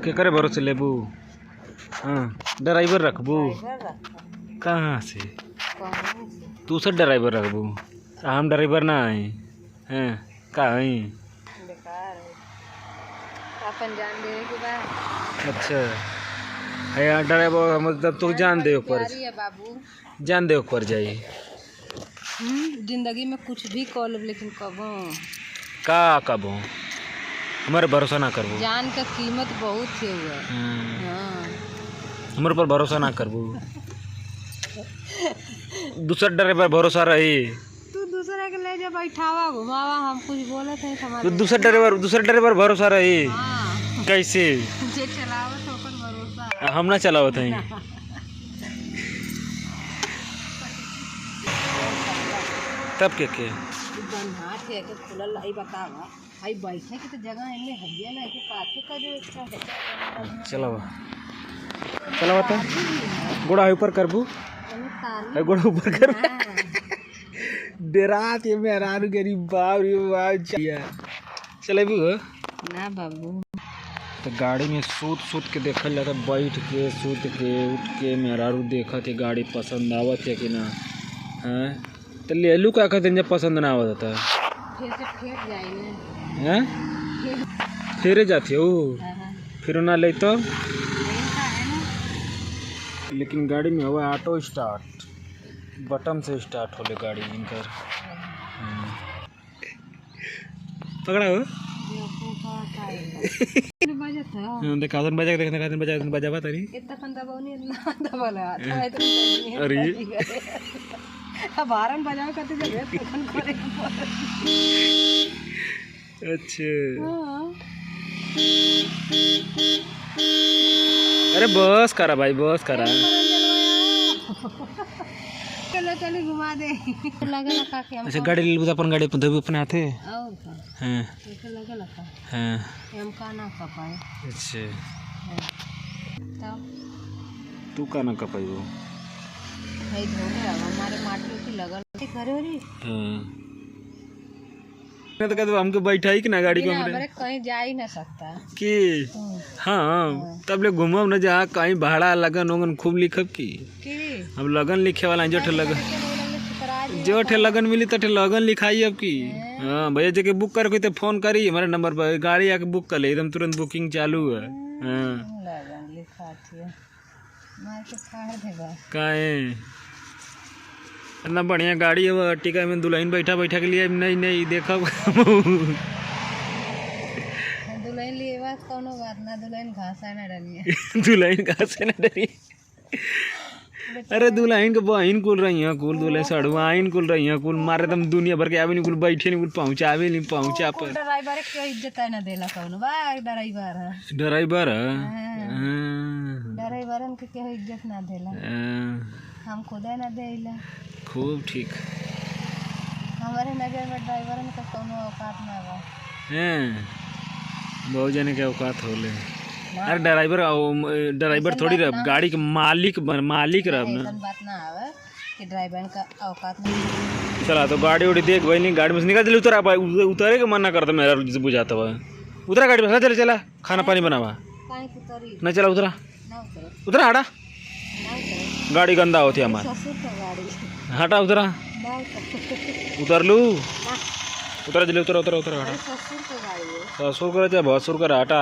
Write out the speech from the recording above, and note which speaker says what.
Speaker 1: के करे भरोसे लेबू? हाँ ड्राइवर रखबू कहाँ से? तू सब ड्राइवर रखबू, हम ड्राइवर ना आई हैं का आई?
Speaker 2: अपन जान दे के बाद
Speaker 1: अच्छा है ड्राइवर मतलब तू जान दे ऊपर
Speaker 2: बाबू,
Speaker 1: जान दे ऊपर जाई।
Speaker 2: जिंदगी में कुछ भी कर लो लेकिन कबो
Speaker 1: का कबो हमारे भरोसा ना करबू।
Speaker 2: जान का कीमत बहुत है हुआ। हाँ।
Speaker 1: हमारे पर भरोसा ना करबू। दूसरा ड्राइवर भरोसा रही
Speaker 2: तू दूसरे के ले जा बैठावा घुमावा, हम कुछ बोले थे
Speaker 1: तो दूसरा ड्राइवर भरोसा रही।
Speaker 2: हाँ।
Speaker 1: कैसे
Speaker 2: जे चलावत तो अपन भरोसा
Speaker 1: हम ना चलावत हैं। तब के
Speaker 2: हाथ है के खुलल आई बतावा आई बैठे की तो जगह इनमें हइया ना कि काथे का जो एक्स्ट्रा
Speaker 1: चलावा तो गोड़ा ऊपर करबू, गोड़ा ऊपर कर डेरात ये में हैरान करी बाप रे बाप। चलेबू
Speaker 2: ना बाबू
Speaker 1: तो गाड़ी में सूत के देखल जाता, बैठ के सूत के उठ के मेहरारू देखत है गाड़ी पसंद आवत है कि ना। हैं तो ले लू का कहते जब पसंद ना आवत था
Speaker 2: फिर से फेंक जाएंगे
Speaker 1: हैं फिर जाती हो फिर ना ले तो। लेकिन गाड़ी में हुआ ऑटो स्टार्ट, बटन से स्टार्ट होले गाड़ी इनकर। पकड़ा हो देखा बजा बजावा तरी अरे
Speaker 2: बारन बजावे करते जब तखन करे।
Speaker 1: अच्छा अरे बस करा भाई बस करा
Speaker 2: चलो चलो घुमा दे लगे लगा के हम।
Speaker 1: अच्छा गाड़ी ले अपन गाड़ी धोबी अपने हाथे
Speaker 2: और का
Speaker 1: हैं
Speaker 2: तो लगे लगा
Speaker 1: हैं
Speaker 2: हम का ना कर पाए।
Speaker 1: अच्छा
Speaker 2: तब
Speaker 1: तू का ना कपाई वो
Speaker 2: भाई धोने हमारे माटी की लगल करे रे।
Speaker 1: हां मैं तो कहते हमके बैठाई कि ना गाड़ी को
Speaker 2: हमरे कहीं जा ही ना सकता
Speaker 1: कि हाँ तब ले घूमब ना जा कहीं भाड़ा लगन वगन खूब लिखब की अब लगन लिखे वाला जो ठे लगन मिली तो लगन लिखाई अब की। हाँ भैया जगह बुक कर तो फोन करी हमारे नंबर पर गाड़ी आके बुक कर ले एकदम तुरंत बुकिंग चालू है। हाँ काहे इतना बढ़िया गाड़ी है अर्टिगा में दुल्हन बैठा के लिए नहीं देखा
Speaker 2: दुल्हन लिए बात कोनो बात ना, दुल्हन घासा ना डलिए
Speaker 1: दुल्हन घास ना डरी। अरे दुल्हन के बहन कुल रही है कुल दुल्हन सड़वाइन कुल रही है कुल मारे तुम दुनिया भर के आवे नहीं कुल बैठे नहीं कुल पहुंचावे नहीं पहुंचा पर
Speaker 2: ड्राइवर के इज्जत है ना देला कोनो बा ड्राइवर है ड्राइवरन के केहू इज्जत ना देला हम खुद ना देला।
Speaker 1: खूब ठीक
Speaker 2: हमारे नजर में ड्राइवरन का कोनो औकात ना बा
Speaker 1: हैं बहुत जने के औकात होले। अरे ड्राइवर थोड़ी रह गाड़ी के मालिक रह ना
Speaker 2: बात ना आवे कि ड्राइवर का औकात नहीं।
Speaker 1: चला तो गाड़ी उड़ी देख भाई नहीं गाड़ी में निकल चल उतरे के मना करता मेरा जैसे बुझाता हुआ उतरा गाड़ी में चला खाना पानी बनावा ना चला उतरा हटा गाड़ी गंदा होती है हमारी हटा उतरा उतर लू उतरा जल्दी उतरा हटा ससुर का भसुर का हटा